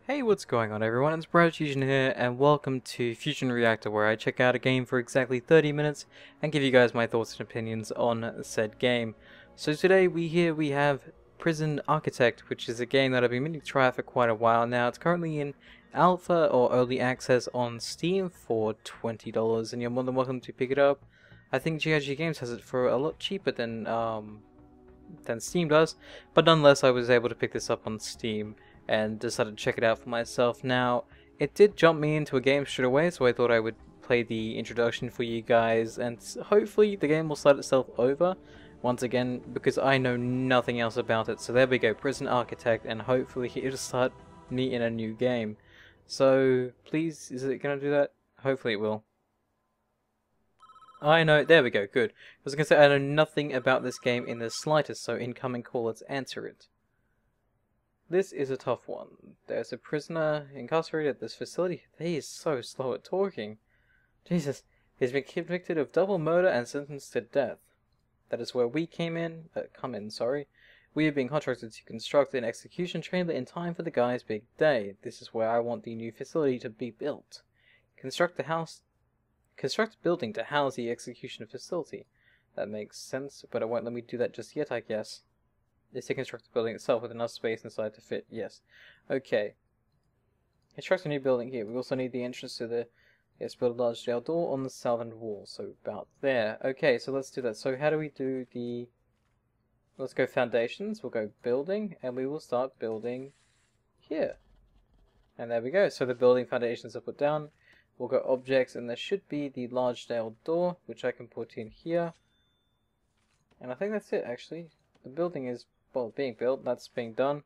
Hey, what's going on everyone? It's Phusion here, and welcome to Phusion Reactor, where I check out a game for exactly 30 minutes and give you guys my thoughts and opinions on said game. So today we have Prison Architect, which is a game that I've been meaning to try out for quite a while now. It's currently in alpha or early access on Steam for $20, and you're more than welcome to pick it up. I think GIG Games has it for a lot cheaper than Steam does, but nonetheless I was able to pick this up on Steam and decided to check it out for myself. Now, it did jump me into a game straight away, so I thought I would play the introduction for you guys, and hopefully the game will start itself over once again, because I know nothing else about it. So there we go, Prison Architect, and hopefully it'll start me in a new game. So, please, is it going to do that? Hopefully it will. I know, there we go, good. I was going to say, I know nothing about this game in the slightest, so incoming call, let's answer it. This is a tough one. There's a prisoner incarcerated at this facility. He is so slow at talking. Jesus, he's been convicted of double murder and sentenced to death. That is where we come in. We have been contracted to construct an execution chamber in time for the guy's big day. This is where I want the new facility to be built. Construct a building to house the execution facility. That makes sense, but it won't let me do that just yet, I guess. Is to construct the building itself with enough space inside to fit. Yes. Okay. Construct a new building here. We also need the entrance to the... Yes, build a large jail door on the southern wall. So about there. Okay, so let's do that. So how do we do the... Let's go foundations. We'll go building. And we will start building here. And there we go. So the building foundations are put down. We'll go objects. And there should be the large jail door, which I can put in here. And I think that's it, actually. The building is... well, being built, that's being done.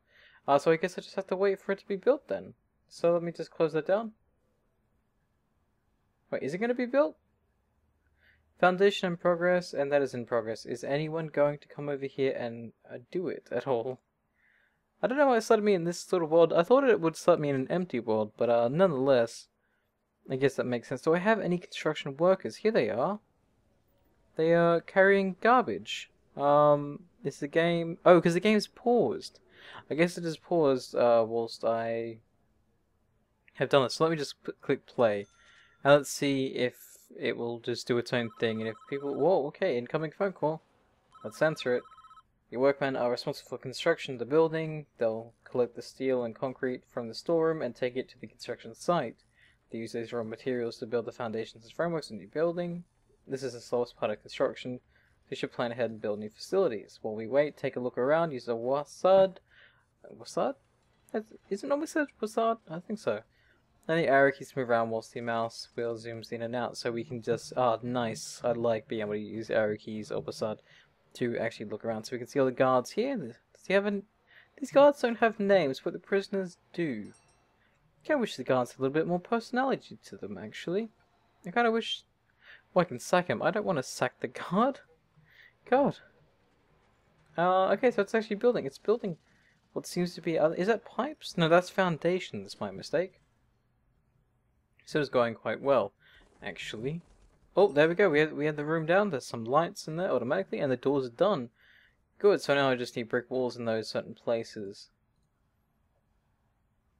So I guess I just have to wait for it to be built then. So let me just close that down. Wait, is it going to be built? Foundation in progress, and that is in progress. Is anyone going to come over here and do it at all? I don't know why it started me in this sort of world. I thought it would start me in an empty world, but nonetheless, I guess that makes sense. Do I have any construction workers? Here they are. They are carrying garbage. Is the game... oh, because the game is paused. I guess it is paused whilst I have done this. So let me just click play. And let's see if it will just do its own thing. And if people... whoa, okay, incoming phone call. Let's answer it. Your workmen are responsible for construction of the building. They'll collect the steel and concrete from the storeroom and take it to the construction site. They use these raw materials to build the foundations and frameworks of the new building. This is the slowest part of construction. We should plan ahead and build new facilities. While we wait, take a look around, use a wasad. Wasad? Is it not wasad? I think so. And the arrow keys move around whilst the mouse wheel zooms in and out, so we can just... ah, nice. I like being able to use arrow keys or wasad to actually look around. So we can see all the guards here. Does he have an... These guards don't have names, but the prisoners do. I kind of wish the guards had a little bit more personality to them, actually. I kind of wish... well, I can sack him. I don't want to sack the guard. God. Okay, so it's actually building. It's building what seems to be... is that pipes? No, that's foundations, my mistake. So it's going quite well, actually. Oh, there we go. We had the room down. There's some lights in there automatically, and the doors are done. Good, so now I just need brick walls in those certain places.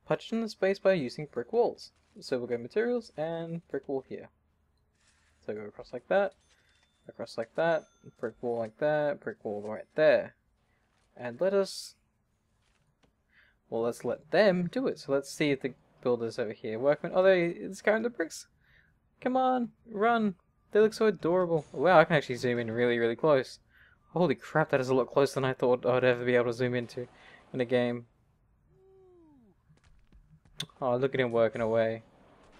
Partition the space by using brick walls. So we'll go materials and brick wall here. So go across like that. Across like that, brick wall like that, brick wall right there. And let's let them do it. So let's see if the builders over here, workmen, oh, they're carrying the bricks. Come on, run. They look so adorable. Wow, I can actually zoom in really, really close. Holy crap, that is a lot closer than I thought I'd ever be able to zoom into in a game. Oh, look at him working away.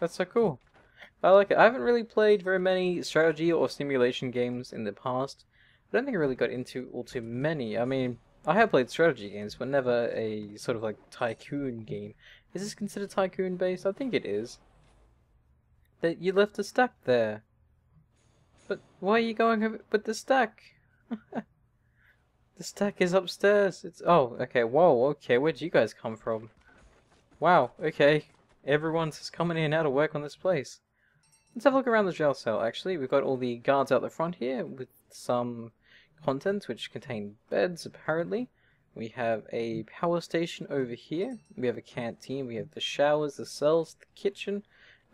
That's so cool. I like it. I haven't really played very many strategy or simulation games in the past. I don't think I really got into all too many. I mean, I have played strategy games, but never a sort of like tycoon game. Is this considered tycoon based? I think it is. That you left a stack there. But why are you going over with the stack? The stack is upstairs. It's... oh, okay. Whoa, okay. Where'd you guys come from? Wow, okay. Everyone's just coming in and out of work on this place. Let's have a look around the jail cell, actually. We've got all the guards out the front here with some contents which contain beds, apparently. We have a power station over here. We have a canteen. We have the showers, the cells, the kitchen.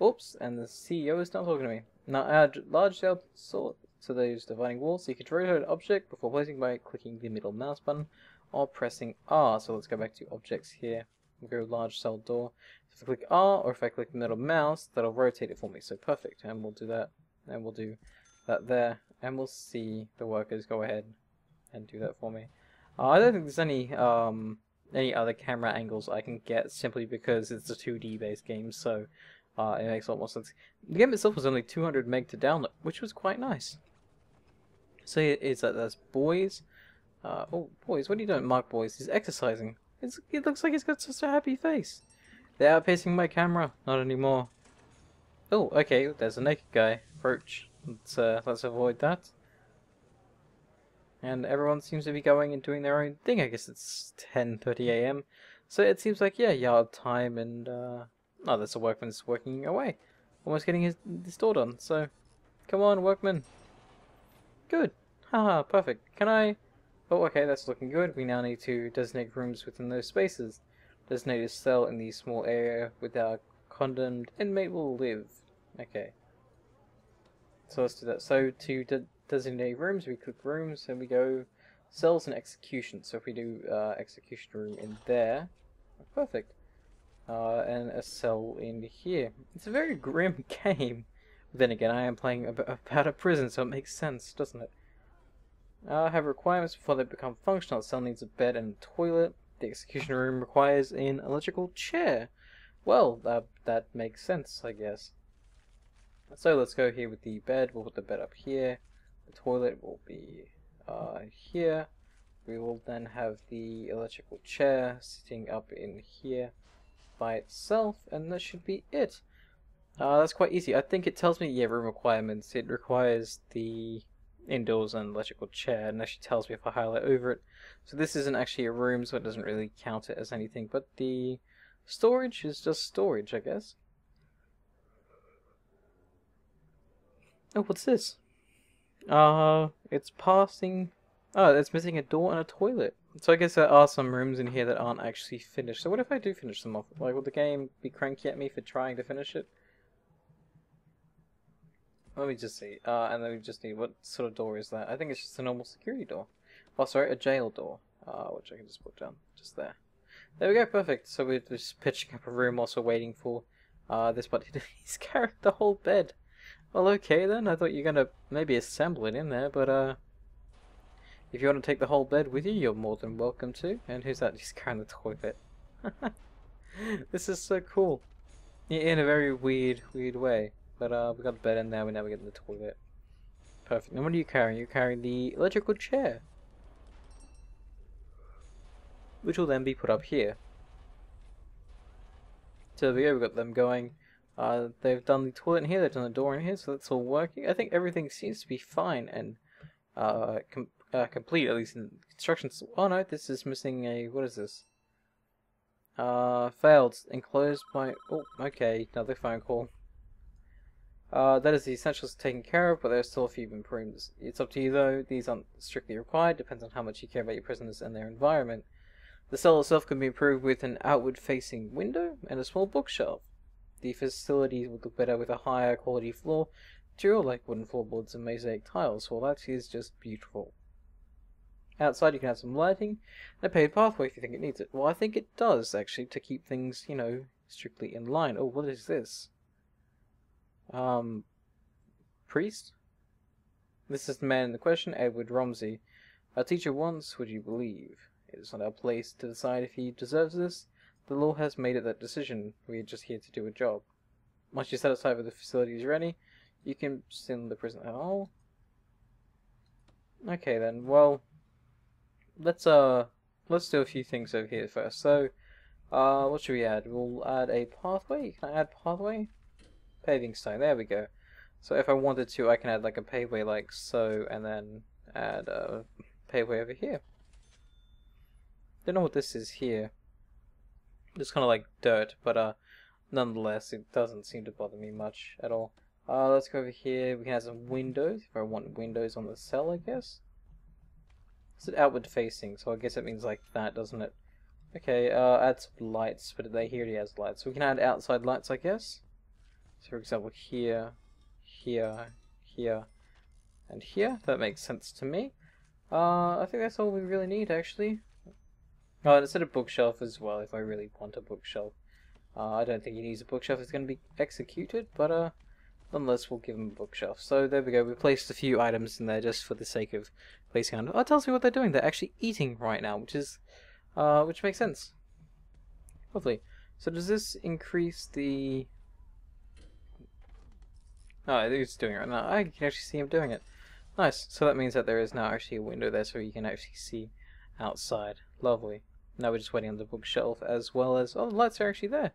Oops, and the CEO is not talking to me. Now add large cell sort to those dividing walls. So you can rotate an object before placing by clicking the middle mouse button or pressing R. So let's go back to objects here. We'll go large cell door. If I click R or if I click the middle mouse, that'll rotate it for me. So perfect. And we'll do that. And we'll do that there. And we'll see the workers go ahead and do that for me. I don't think there's any other camera angles I can get simply because it's a 2D based game, so it makes a lot more sense. The game itself was only 200 meg to download, which was quite nice. So is that that's boys. Oh, boys, what are you doing, Mark? Boys, he's exercising. It looks like he's got such a happy face. They're outpacing my camera, not anymore. Oh, okay, there's a naked guy. Approach. Let's avoid that. And everyone seems to be going and doing their own thing. I guess it's 10:30 a.m. So it seems like, yeah, yard time, and oh, that's a workman that's working away. Almost getting his door done. So, come on, workman. Good. Haha, perfect. Can I... Oh, okay, that's looking good. We now need to designate rooms within those spaces. Designate a cell in the small area where our condemned inmate will live. Okay. So let's do that. So to designate rooms, we click rooms and we go cells and execution. So if we do execution room in there, perfect. And a cell in here. It's a very grim game. Then again, I am playing about a prison, so it makes sense, doesn't it? Have requirements before they become functional. The cell needs a bed and a toilet. The execution room requires an electrical chair. Well, that makes sense, I guess. So let's go here with the bed. We'll put the bed up here. The toilet will be here. We will then have the electrical chair sitting up in here by itself, and that should be it. That's quite easy. I think it tells me, yeah, room requirements. It requires the indoors and electrical chair, and actually tells me if I highlight over it. So this isn't actually a room, so it doesn't really count it as anything, but the storage is just storage, I guess. Oh, what's this? It's passing... Oh, it's missing a door and a toilet. So I guess there are some rooms in here that aren't actually finished. So what if I do finish them off? Like, will the game be cranky at me for trying to finish it? Let me just see. And then we just need... What sort of door is that? I think it's just a normal security door. Oh, sorry, a jail door. Which I can just put down. Just there. There we go, perfect. So we're just pitching up a room, also waiting for this, but he's carried the whole bed. Well, okay then. I thought you were gonna maybe assemble it in there, but if you want to take the whole bed with you, you're more than welcome to. And who's that? He's carrying the toilet. This is so cool. In a very weird way. But we got the bed in there. We now we get the toilet. Perfect. And what are you carrying? You're carrying the electrical chair, which will then be put up here. So there we go. We've got them going. They've done the toilet in here. They've done the door in here. So that's all working. I think everything seems to be fine and complete, at least in construction. Oh no, this is missing a... What is this? Failed. Enclosed by... Oh, okay. Another phone call. That is the essentials taken care of, but there are still a few improvements. It's up to you though. These aren't strictly required. Depends on how much you care about your prisoners and their environment. The cell itself can be improved with an outward-facing window and a small bookshelf. The facilities would look better with a higher quality floor material like wooden floorboards and mosaic tiles. Well, that is just beautiful. Outside you can have some lighting and a paved pathway if you think it needs it. Well, I think it does, actually, to keep things, you know, strictly in line. Oh, what is this? Priest? This is the man in the question, Edward Romsey. Our teacher once, would you believe? It is not our place to decide if he deserves this. The law has made it that decision. We are just here to do a job. Once you're satisfied with the facilities ready, you can send the prison. Oh. Okay then, well, let's do a few things over here first. So, what should we add? We'll add a pathway. Can I add pathway? Paving stone, there we go. So if I wanted to, I can add like a paveway like so, and then add a paveway over here. Don't know what this is here. It's kind of like dirt, but nonetheless, it doesn't seem to bother me much at all. Let's go over here. We can have some windows, if I want windows on the cell, I guess. Is it outward facing? So I guess it means like that, doesn't it? Okay, add some lights, but he already has lights. So we can add outside lights, I guess. So for example, here, here, here, and here. That makes sense to me. I think that's all we really need, actually. Oh, and instead of bookshelf as well, if I really want a bookshelf. I don't think he needs a bookshelf. It's going to be executed, but nonetheless, we'll give him a bookshelf. So there we go. We placed a few items in there just for the sake of placing on. Oh, it tells me what they're doing. They're actually eating right now, which makes sense. Lovely. So does this increase the... Oh, he's doing it right now. I can actually see him doing it. Nice. So that means that there is now actually a window there, so you can actually see outside. Lovely. Now we're just waiting on the bookshelf, as well as... Oh, the lights are actually there.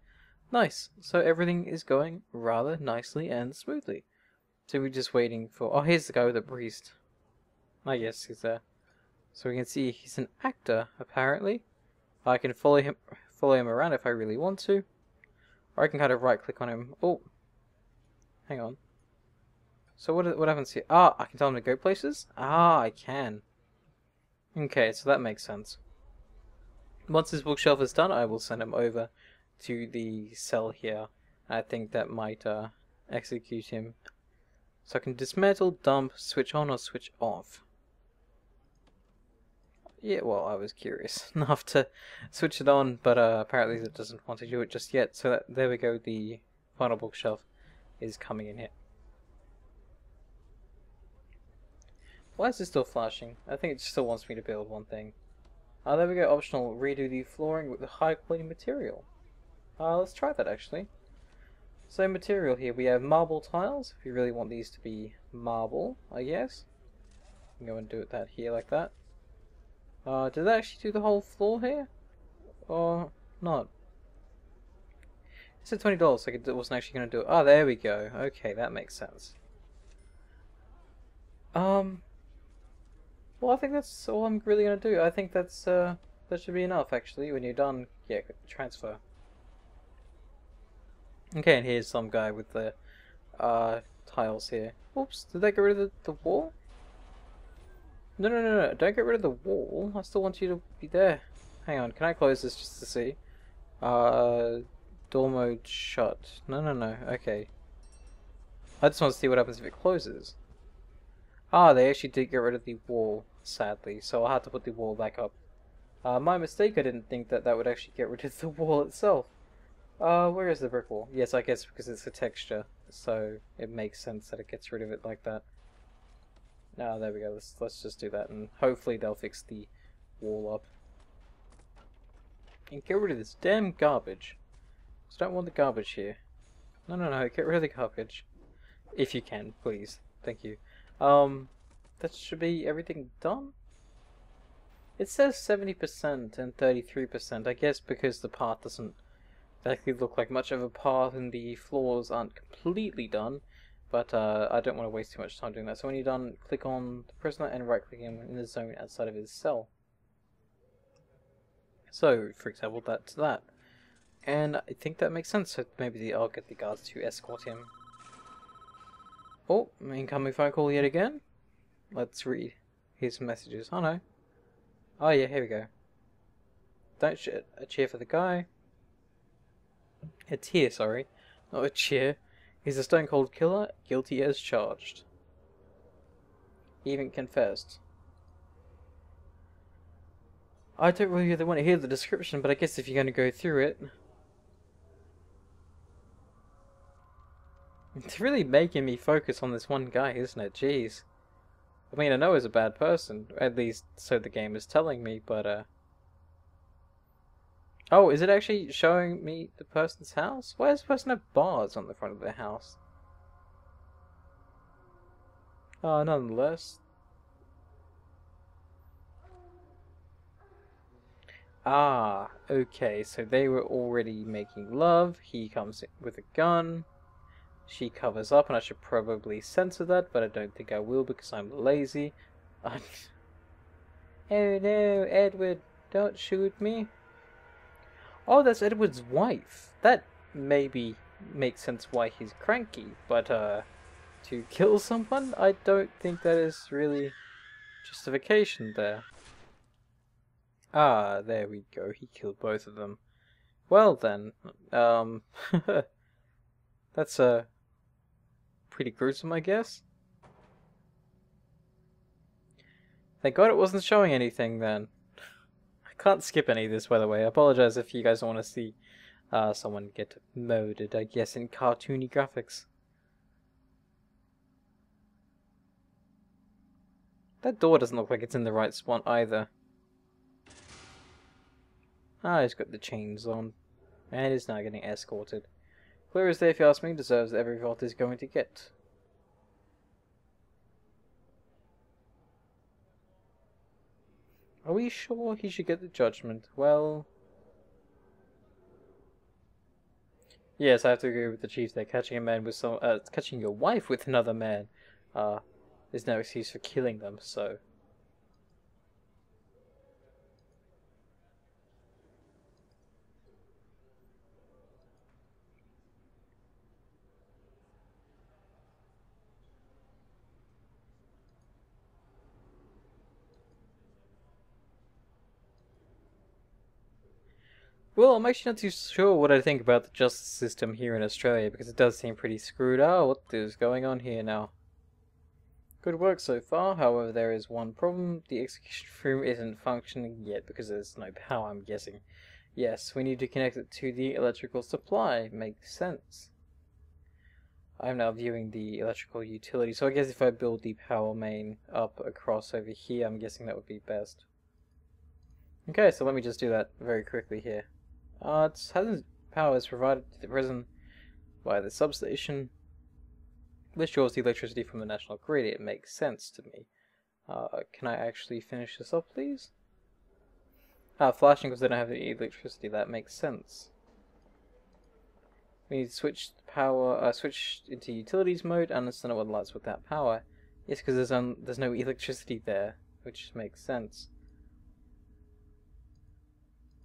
Nice. So everything is going rather nicely and smoothly. So we're just waiting for... Oh, here's the guy with the priest. I guess he's there. So we can see he's an actor, apparently. I can follow him around if I really want to. Or I can kind of right-click on him. Oh. Hang on. So what happens here? Ah, I can tell him to go places? Ah, I can. Okay, so that makes sense. Once his bookshelf is done, I will send him over to the cell here. I think that might execute him. So I can dismantle, dump, switch on or switch off. Yeah, well, I was curious enough to switch it on, but apparently it doesn't want to do it just yet. So there we go, the final bookshelf is coming in here. Why is it still flashing? I think it still wants me to build one thing. There we go, optional, redo the flooring with high quality material. Let's try that actually. So material here, we have marble tiles, if you really want these to be marble, I guess. You can go and do that here like that. Did that actually do the whole floor here? Or not? It said $20, like it wasn't actually going to do it. Oh, there we go. Okay, that makes sense. Well, I think that's all I'm really going to do. I think that's, that should be enough, actually. When you're done, yeah, transfer. Okay, and here's some guy with the, tiles here. Oops, did they get rid of the wall? No, don't get rid of the wall. I still want you to be there. Hang on, can I close this just to see? Door mode shut. No, okay. I just want to see what happens if it closes. Ah, they actually did get rid of the wall, sadly, so I'll have to put the wall back up. My mistake, I didn't think that would actually get rid of the wall itself. Where is the brick wall? Yes, I guess because it's a texture, so it makes sense that it gets rid of it like that. Ah, there we go, let's just do that, and hopefully they'll fix the wall up. And get rid of this damn garbage. Just don't want the garbage here. No, get rid of the garbage. If you can, please. Thank you. That should be everything done? It says 70% and 33%, I guess because the path doesn't exactly look like much of a path and the floors aren't completely done, but I don't want to waste too much time doing that. So when you're done, click on the prisoner and right click him in the zone outside of his cell. So, for example, that's that. And I think that makes sense, so maybe I'll get the guards to escort him. Oh, incoming phone call yet again? Let's read his messages. Oh no. Oh yeah, here we go. Don't shit. A cheer for the guy. A tear, sorry. Not a cheer. He's a stone cold killer, guilty as charged. He even confessed. I don't really want to hear the description, but I guess if you're going to go through it... It's really making me focus on this one guy, isn't it? Jeez. I mean, I know he's a bad person, at least so the game is telling me, but oh, is it actually showing me the person's house? Why does the person have bars on the front of their house? Oh, nonetheless. Ah, okay, so they were already making love, he comes in with a gun. She covers up, and I should probably censor that, but I don't think I will because I'm lazy. Oh no, Edward, don't shoot me. Oh, that's Edward's wife. That maybe makes sense why he's cranky, but to kill someone? I don't think that is really justification there. Ah, there we go. He killed both of them. Well then, that's pretty gruesome, I guess. Thank God it wasn't showing anything then. I can't skip any of this, by the way. I apologize if you guys don't want to see someone get murdered, I guess, in cartoony graphics. That door doesn't look like it's in the right spot either. Ah, he's got the chains on. And is now getting escorted. Clear as day, if you ask me, deserves every vault is going to get. Are we sure he should get the judgment? Well... Yes, I have to agree with the chief there. Catching a man with some... catching your wife with another man, is no excuse for killing them, so... Well, I'm actually not too sure what I think about the justice system here in Australia, because it does seem pretty screwed. Oh, what is going on here now? Good work so far, however there is one problem. The execution room isn't functioning yet because there's no power, I'm guessing. Yes, we need to connect it to the electrical supply. Makes sense. I'm now viewing the electrical utility, so I guess if I build the power main up across over here, I'm guessing that would be best. Okay, so let me just do that very quickly here. Hazardous power is provided to the prison by the substation, which draws the electricity from the national grid. It makes sense to me. Can I actually finish this up, please? Flashing because they don't have any electricity. That makes sense. We need to switch power. Switch into utilities mode, and understand what lights with that power. Yes, because there's no electricity there, which makes sense.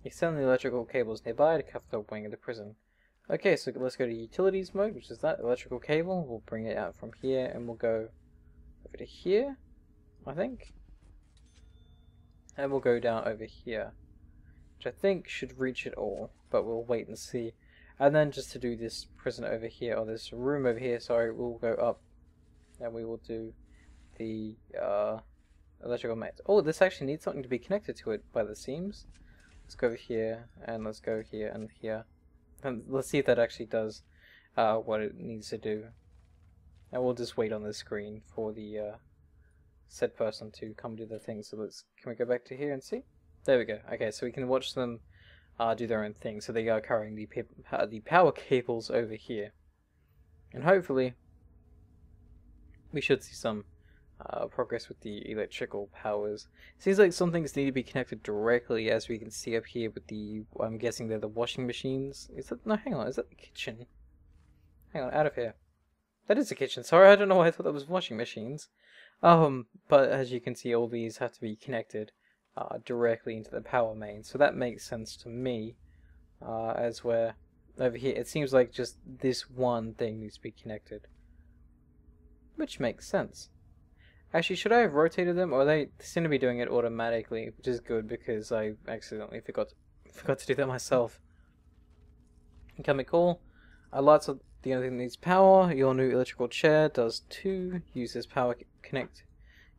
Extend the electrical cables nearby to cover the wing of the prison. Okay, so let's go to utilities mode, which is that electrical cable. We'll bring it out from here, and we'll go over to here, I think. And we'll go down over here, which I think should reach it all, but we'll wait and see. And then just to do this prison over here, or this room over here, sorry, we'll go up, and we will do the electrical mains. Oh, this actually needs something to be connected to it by the seams. Let's go over here, and let's go here and here. And let's see if that actually does what it needs to do. And we'll just wait on the screen for the said person to come do the thing. So can we go back to here and see? There we go. Okay, so we can watch them do their own thing. So they are carrying the power cables over here. And hopefully we should see some progress with the electrical powers. Seems like some things need to be connected directly, as we can see up here with the, I'm guessing they're the washing machines. Is that, no, hang on, is that the kitchen? Hang on, out of here. That is the kitchen, sorry, I don't know why I thought that was washing machines. But as you can see, all these have to be connected directly into the power main, so that makes sense to me. As we're over here, it seems like just this one thing needs to be connected, which makes sense. Actually, should I have rotated them, or they seem to be doing it automatically, which is good because I accidentally forgot to do that myself. Chemical. Lights are the only thing that needs power. Your new electrical chair does too. Uses power connect.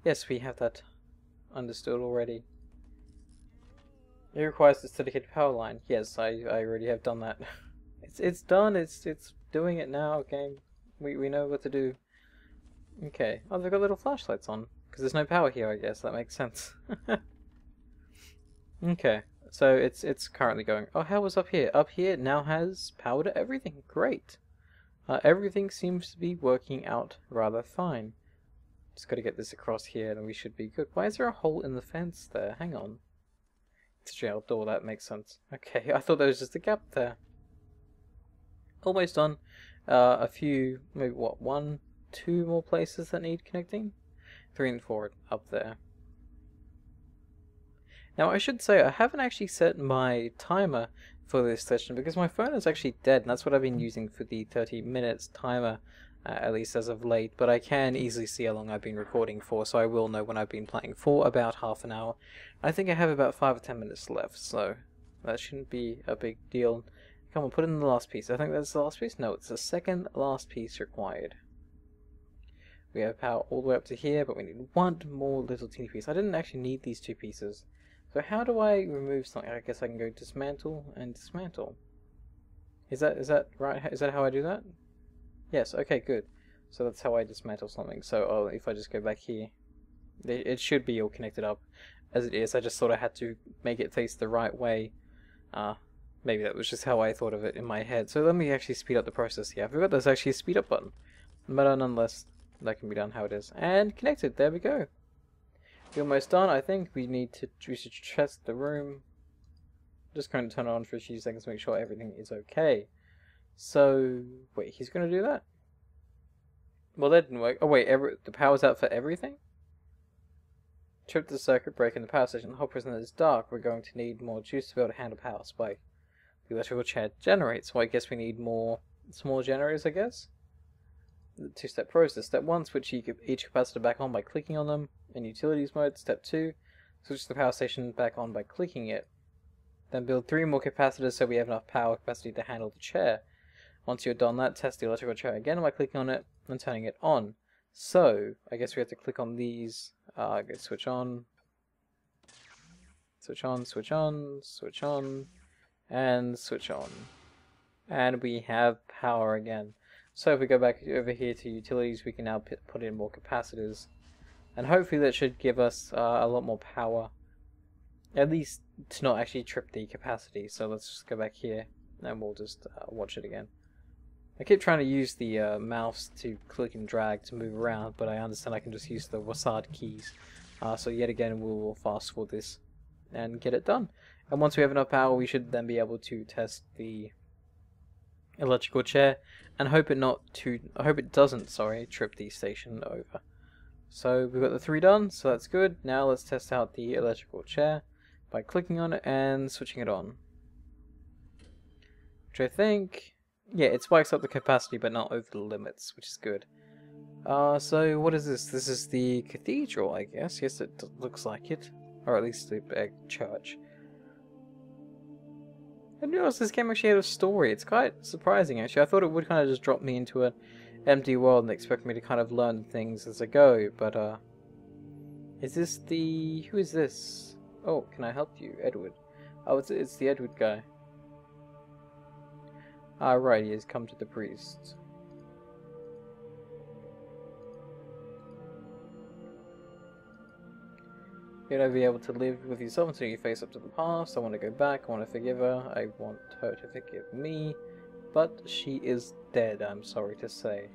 Yes, we have that understood already. It requires this dedicated power line. Yes, I already have done that. It's done. It's doing it now. Okay, we know what to do. Okay. Oh, they've got little flashlights on. Because there's no power here, I guess. That makes sense. Okay. So it's currently going. Oh, how was up here? Up here now has power to everything. Great. Everything seems to be working out rather fine. Just got to get this across here and we should be good. Why is there a hole in the fence there? Hang on. It's a jail door. That makes sense. Okay. I thought there was just a gap there. Almost done. A few, maybe what, 1, 2 more places that need connecting? 3 and 4 up there. Now I should say I haven't actually set my timer for this session because my phone is actually dead, and that's what I've been using for the 30 minutes timer at least as of late, but I can easily see how long I've been recording for, so I will know when I've been playing for about half an hour. I think I have about 5 or 10 minutes left, so that shouldn't be a big deal. Come on, put in the last piece. I think that's the last piece. No, it's the second last piece required. We have power all the way up to here, but we need one more little teeny piece. I didn't actually need these 2 pieces. So how do I remove something? I guess I can go dismantle and dismantle. Is that right? Is that how I do that? Yes, okay, good. So that's how I dismantle something. So if I just go back here, it should be all connected up as it is. I just thought I had to make it face the right way. Maybe that was just how I thought of it in my head. So let me actually speed up the process here. I forgot there's actually a speed up button. But nonetheless, that can be done how it is. And connected, there we go. We're almost done. I think we should test the room. Just going to turn it on for a few seconds to make sure everything is okay. So, wait, he's going to do that? Well, that didn't work. Oh, wait, the power's out for everything? Trip the circuit breaker in the power station. The whole prison is dark. We're going to need more juice to be able to handle power spike. The electrical chair generates, so I guess we need more small generators, I guess? The 2-step process. Step 1, switch each capacitor back on by clicking on them. In utilities mode. Step 2, switch the power station back on by clicking it. Then build 3 more capacitors so we have enough power capacity to handle the chair. Once you're done that, test the electrical chair again by clicking on it and turning it on. So, I guess we have to click on these. Go switch on. Switch on, switch on, switch on, and switch on. And we have power again. So if we go back over here to utilities, we can now put in more capacitors. And hopefully that should give us a lot more power. At least to not actually trip the capacity. So let's just go back here and we'll just watch it again. I keep trying to use the mouse to click and drag to move around, but I understand I can just use the WASD keys. So yet again we will fast forward this and get it done. And once we have enough power, we should then be able to test the electrical chair and hope it doesn't trip the station over. So we've got the 3 done, so that's good. Now let's test out the electrical chair by clicking on it and switching it on. Which I think, yeah, it spikes up the capacity but not over the limits, which is good. So what is this? This is the cathedral, I guess. Yes, it looks like it. Or at least the church. I didn't realize this game actually had a story. It's quite surprising, actually. I thought it would kind of just drop me into an empty world and expect me to kind of learn things as I go, but, is this the... Who is this? Oh, can I help you? Edward. Oh, it's the Edward guy. Ah, right, he has come to the priest. You'll never be able to live with yourself until you face up to the past. I want to go back, I want to forgive her, I want her to forgive me. But she is dead, I'm sorry to say.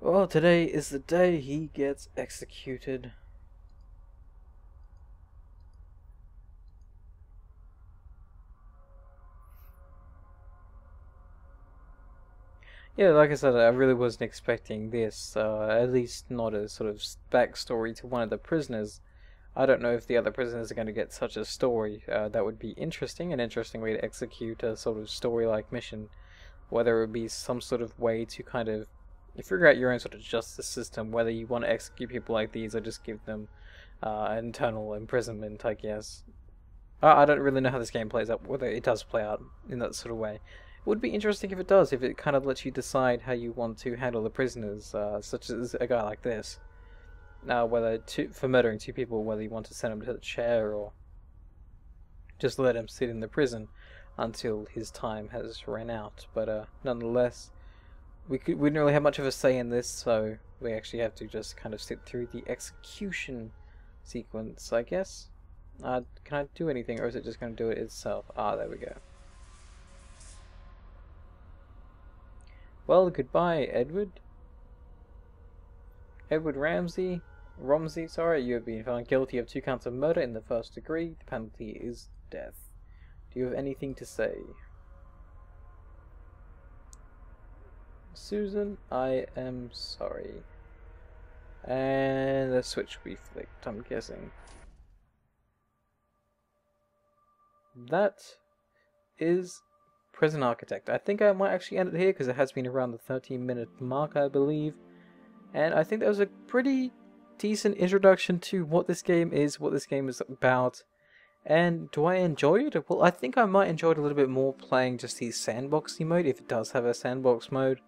Well, today is the day he gets executed. Yeah, like I said, I really wasn't expecting this, at least not a sort of backstory to one of the prisoners. I don't know if the other prisoners are going to get such a story. That would be interesting, an interesting way to execute a sort of story-like mission. Whether it would be some sort of way to kind of figure out your own sort of justice system, whether you want to execute people like these or just give them internal imprisonment, I guess. I don't really know how this game plays out, whether it does play out in that sort of way. It would be interesting if it does, if it kind of lets you decide how you want to handle the prisoners, such as a guy like this. Whether for murdering 2 people, whether you want to send him to the chair or just let him sit in the prison until his time has run out. But nonetheless, we didn't really have much of a say in this, so we actually have to just kind of sit through the execution sequence, I guess. Can I do anything, or is it just going to do it itself? Ah, there we go. Well, goodbye, Edward. Edward Romsey, you have been found guilty of 2 counts of murder in the 1st degree. The penalty is death. Do you have anything to say? Susan, I am sorry. And the switch will be flicked, I'm guessing. that is Prison Architect. I think I might actually end it here because it has been around the 13-minute mark, I believe. And I think that was a pretty decent introduction to what this game is about. And do I enjoy it? Well, I think I might enjoy it a little bit more playing just the sandboxy mode, if it does have a sandbox mode.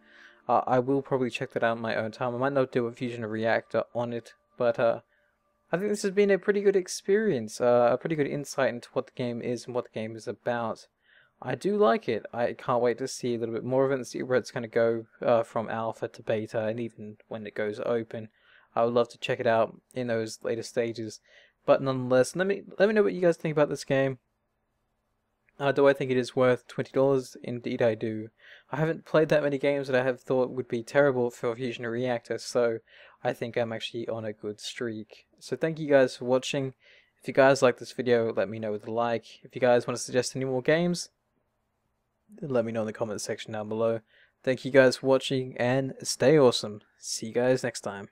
I will probably check that out in my own time. I might not do a Phusion Reactor on it, but I think this has been a pretty good experience, a pretty good insight into what the game is and what the game is about. I do like it. I can't wait to see a little bit more of it and see where it's going to go from alpha to beta, and even when it goes open. I would love to check it out in those later stages. But nonetheless, let me know what you guys think about this game. Do I think it is worth $20? Indeed I do. I haven't played that many games that I have thought would be terrible for Phusion Reactor, so I think I'm actually on a good streak. So thank you guys for watching. If you guys like this video, let me know with a like. If you guys want to suggest any more games, let me know in the comment section down below. Thank you guys for watching, and stay awesome. See you guys next time.